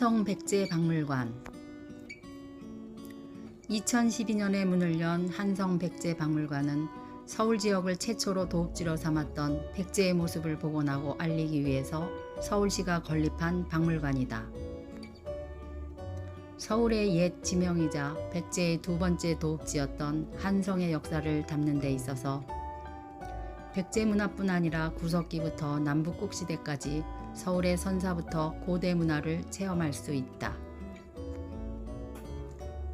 한성백제박물관 2012년에 문을 연 한성백제박물관은 서울 지역을 최초로 도읍지로 삼았던 백제의 모습을 복원하고 알리기 위해서 서울시가 건립한 박물관이다. 서울의 옛 지명이자 백제의 두 번째 도읍지였던 한성의 역사를 담는 데 있어서 백제 문화뿐 아니라 구석기부터 남북국 시대까지 서울의 선사부터 고대 문화를 체험할 수 있다.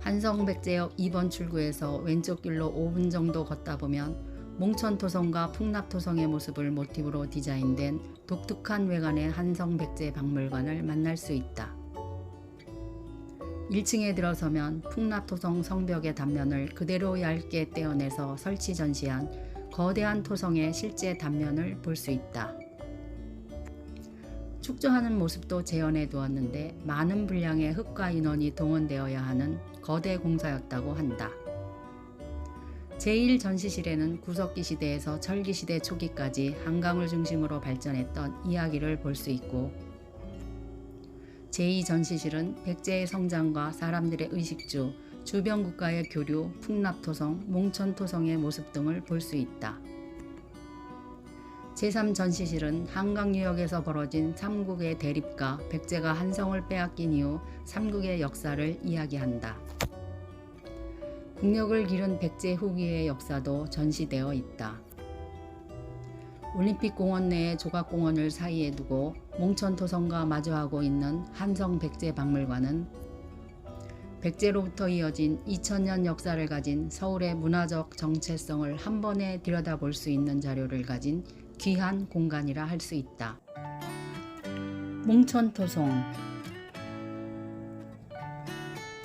한성백제역 2번 출구에서 왼쪽 길로 5분 정도 걷다 보면 몽천토성과 풍납토성의 모습을 모티브로 디자인된 독특한 외관의 한성백제박물관을 만날 수 있다. 1층에 들어서면 풍납토성 성벽의 단면을 그대로 얇게 떼어내서 설치 전시한 거대한 토성의 실제 단면을 볼 수 있다. 축조하는 모습도 재현해 두었는데 많은 분량의 흙과 인원이 동원되어야 하는 거대 공사였다고 한다. 제1전시실에는 구석기 시대에서 철기 시대 초기까지 한강을 중심으로 발전했던 이야기를 볼 수 있고, 제2전시실은 백제의 성장과 사람들의 의식주, 주변 국가의 교류, 풍납토성, 몽천토성의 모습 등을 볼 수 있다. 제3전시실은 한강유역에서 벌어진 삼국의 대립과 백제가 한성을 빼앗긴 이후 삼국의 역사를 이야기한다. 국력을 기른 백제 후기의 역사도 전시되어 있다. 올림픽공원 내의 조각공원을 사이에 두고 몽천토성과 마주하고 있는 한성백제박물관은 백제로부터 이어진 2000년 역사를 가진 서울의 문화적 정체성을 한 번에 들여다볼 수 있는 자료를 가진 귀한 공간이라 할 수 있다. 몽천토성.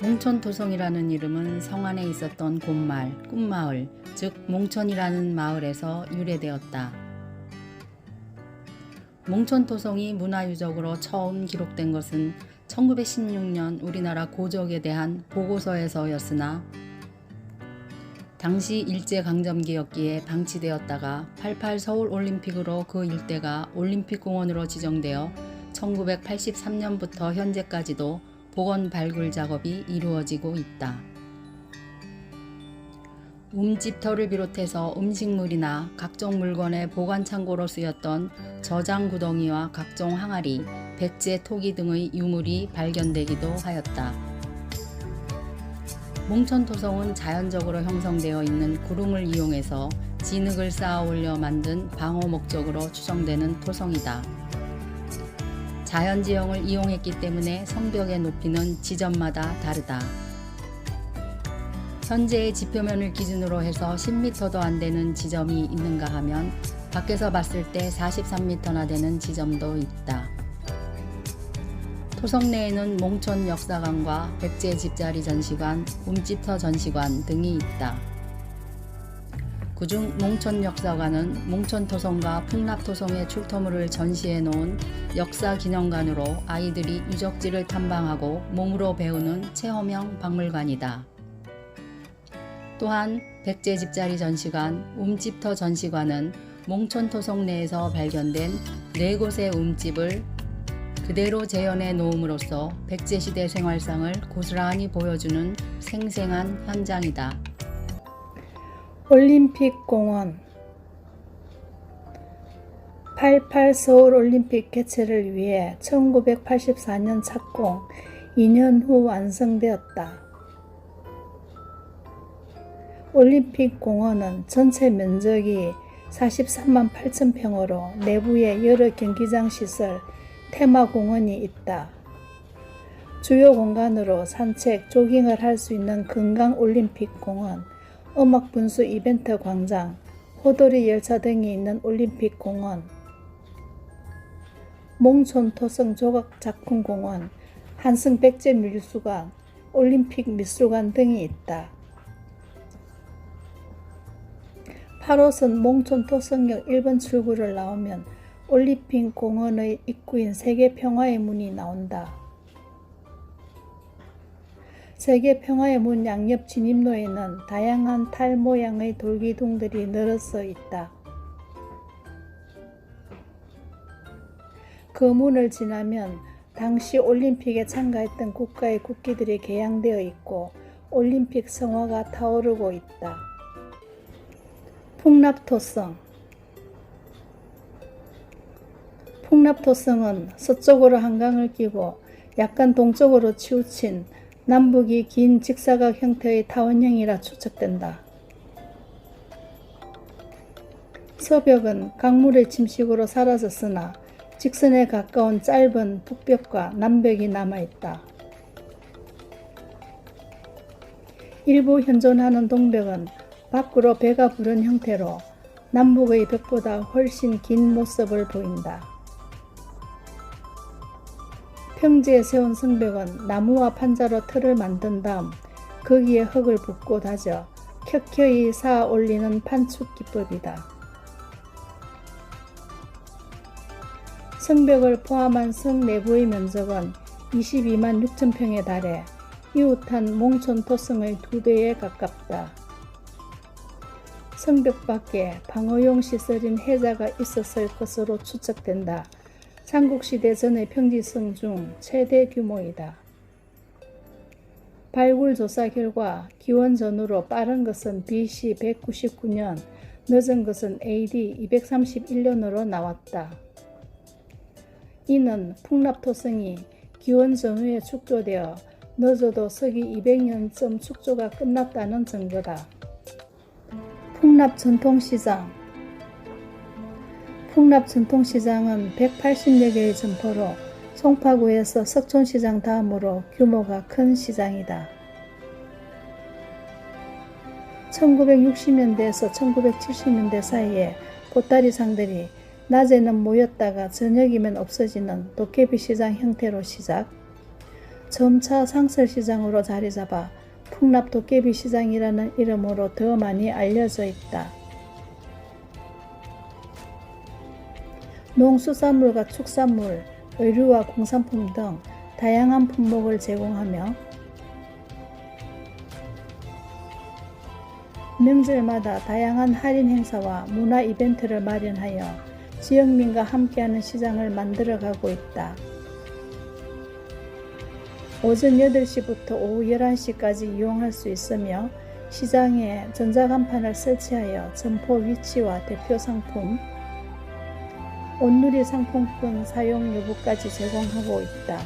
몽천토성이라는 이름은 성안에 있었던 곶말, 꿈마을, 즉 몽천이라는 마을에서 유래되었다. 몽천토성이 문화유적으로 처음 기록된 것은 1916년 우리나라 고적에 대한 보고서에서였으나 당시 일제강점기였기에 방치되었다가 88 서울올림픽으로 그 일대가 올림픽공원으로 지정되어 1983년부터 현재까지도 복원 발굴 작업이 이루어지고 있다. 움집터를 비롯해서 음식물이나 각종 물건의 보관창고로 쓰였던 저장구덩이와 각종 항아리, 백제 토기 등의 유물이 발견되기도 하였다. 몽천토성은 자연적으로 형성되어 있는 구름을 이용해서 진흙을 쌓아 올려 만든 방어 목적으로 추정되는 토성이다. 자연지형을 이용했기 때문에 성벽의 높이는 지점마다 다르다. 현재의 지표면을 기준으로 해서 10m도 안 되는 지점이 있는가 하면 밖에서 봤을 때 43m나 되는 지점도 있다. 토성 내에는 몽천 역사관과 백제 집자리 전시관, 움집터 전시관 등이 있다. 그중 몽천 역사관은 몽천토성과 풍납토성의 출토물을 전시해 놓은 역사기념관으로 아이들이 유적지를 탐방하고 몸으로 배우는 체험형 박물관이다. 또한 백제 집자리 전시관, 움집터 전시관은 몽천토성 내에서 발견된 4곳의 움집을 그대로 재현해 놓음으로써 백제시대 생활상을 고스란히 보여주는 생생한 현장이다. 올림픽공원 88 서울올림픽 개최를 위해 1984년 착공, 2년 후 완성되었다. 올림픽공원은 전체 면적이 43만 8천 평으로 내부에 여러 경기장 시설, 테마공원이 있다. 주요 공간으로 산책, 조깅을 할 수 있는 건강올림픽공원, 음악분수 이벤트 광장, 호돌이 열차 등이 있는 올림픽공원, 몽천토성 조각작품공원, 한성백제미술관, 올림픽미술관 등이 있다. 8호선 몽천토성역 1번 출구를 나오면 올림픽공원의 입구인 세계평화의 문이 나온다. 세계평화의 문 양옆 진입로에는 다양한 달 모양의 돌기둥들이 늘어서 있다. 그 문을 지나면 당시 올림픽에 참가했던 국가의 국기들이 개양되어 있고 올림픽 성화가 타오르고 있다. 풍납토성. 풍납토성은 서쪽으로 한강을 끼고 약간 동쪽으로 치우친 남북이 긴 직사각 형태의 타원형이라 추측된다. 서벽은 강물의 침식으로 사라졌으나 직선에 가까운 짧은 북벽과 남벽이 남아있다. 일부 현존하는 동벽은 밖으로 배가 부른 형태로 남북의 벽보다 훨씬 긴 모습을 보인다. 평지에 세운 성벽은 나무와 판자로 틀을 만든 다음 거기에 흙을 붓고 다져 켜켜이 쌓아 올리는 판축 기법이다. 성벽을 포함한 성 내부의 면적은 22만 6천 평에 달해 이웃한 몽촌 토성의 2배에 가깝다. 성벽 밖에 방어용 시설인 해자가 있었을 것으로 추측된다. 삼국시대 전의 평지성 중 최대 규모이다. 발굴 조사 결과 기원 전후로 빠른 것은 BC 199년, 늦은 것은 AD 231년으로 나왔다. 이는 풍납토성이 기원 전후에 축조되어 늦어도 서기 200년쯤 축조가 끝났다는 증거다. 풍납 전통시장. 풍납 전통시장은 180여 개의 점포로 송파구에서 석촌시장 다음으로 규모가 큰 시장이다. 1960년대에서 1970년대 사이에 보따리상들이 낮에는 모였다가 저녁이면 없어지는 도깨비시장 형태로 시작, 점차 상설시장으로 자리잡아 풍납 도깨비시장이라는 이름으로 더 많이 알려져 있다. 농수산물과 축산물, 의류와 공산품 등 다양한 품목을 제공하며 명절마다 다양한 할인 행사와 문화 이벤트를 마련하여 지역민과 함께하는 시장을 만들어가고 있다. 오전 8시부터 오후 11시까지 이용할 수 있으며 시장에 전자간판을 설치하여 점포 위치와 대표 상품, 온누리 상품권 사용 여부까지 제공하고 있다.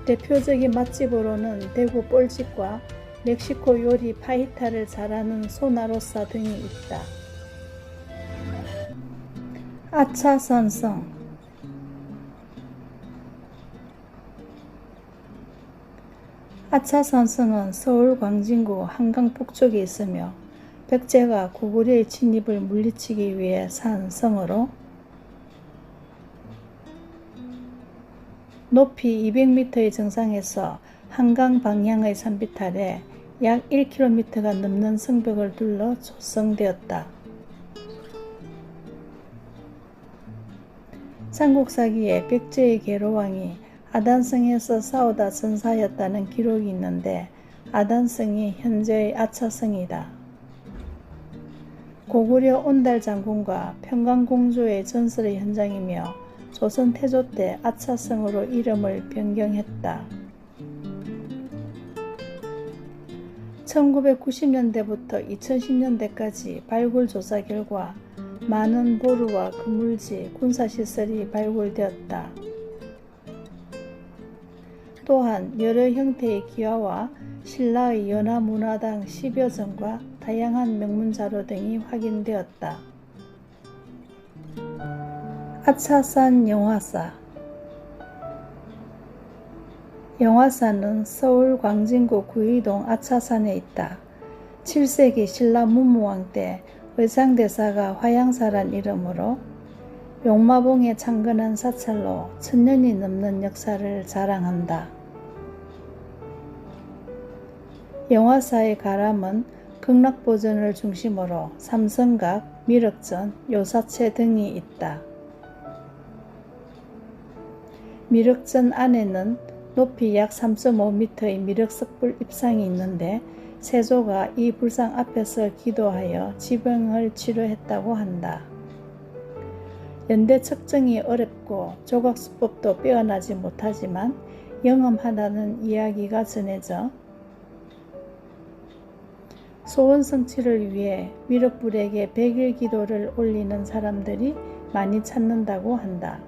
대표적인 맛집으로는 대구 뻘집과 멕시코 요리 파히타를 잘하는 소나로사 등이 있다. 아차산성. 아차산성은 서울 광진구 한강 북쪽에 있으며 백제가 고구려의 침입을 물리치기 위해 산 성으로 높이 200m의 정상에서 한강 방향의 산비탈에 약 1km가 넘는 성벽을 둘러 조성되었다. 삼국사기에 백제의 계로왕이 아단성에서 싸우다 전사하였다는 기록이 있는데 아단성이 현재의 아차성이다. 고구려 온달 장군과 평강공주의 전설의 현장이며 조선 태조 때 아차성으로 이름을 변경했다. 1990년대부터 2010년대까지 발굴 조사 결과 많은 보루와 그물지, 군사시설이 발굴되었다. 또한 여러 형태의 기와와 신라의 연화문화당 10여 점과 다양한 명문자료 등이 확인되었다. 아차산 영화사. 영화사는 서울 광진구 구의동 아차산에 있다. 7세기 신라 문무왕 때 의상대사가 화양사란 이름으로 용마봉에 창건한 사찰로 1000년이 넘는 역사를 자랑한다. 영화사의 가람은 극락보전을 중심으로 삼성각, 미륵전, 요사체 등이 있다. 미륵전 안에는 높이 약 3.5m의 미륵석불 입상이 있는데 세조가 이 불상 앞에서 기도하여 지병을 치료했다고 한다. 연대 측정이 어렵고 조각수법도 빼어나지 못하지만 영험하다는 이야기가 전해져 소원 성취를 위해 미륵불에게 100일 기도를 올리는 사람들이 많이 찾는다고 한다.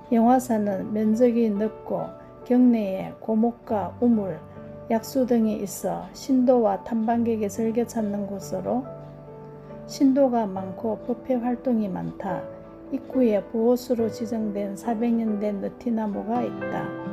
영화사는 면적이 넓고 경내에 고목과 우물, 약수 등이 있어 신도와 탐방객이 즐겨 찾는 곳으로 신도가 많고 법회 활동이 많다. 입구에 보호수로 지정된 400년 된 느티나무가 있다.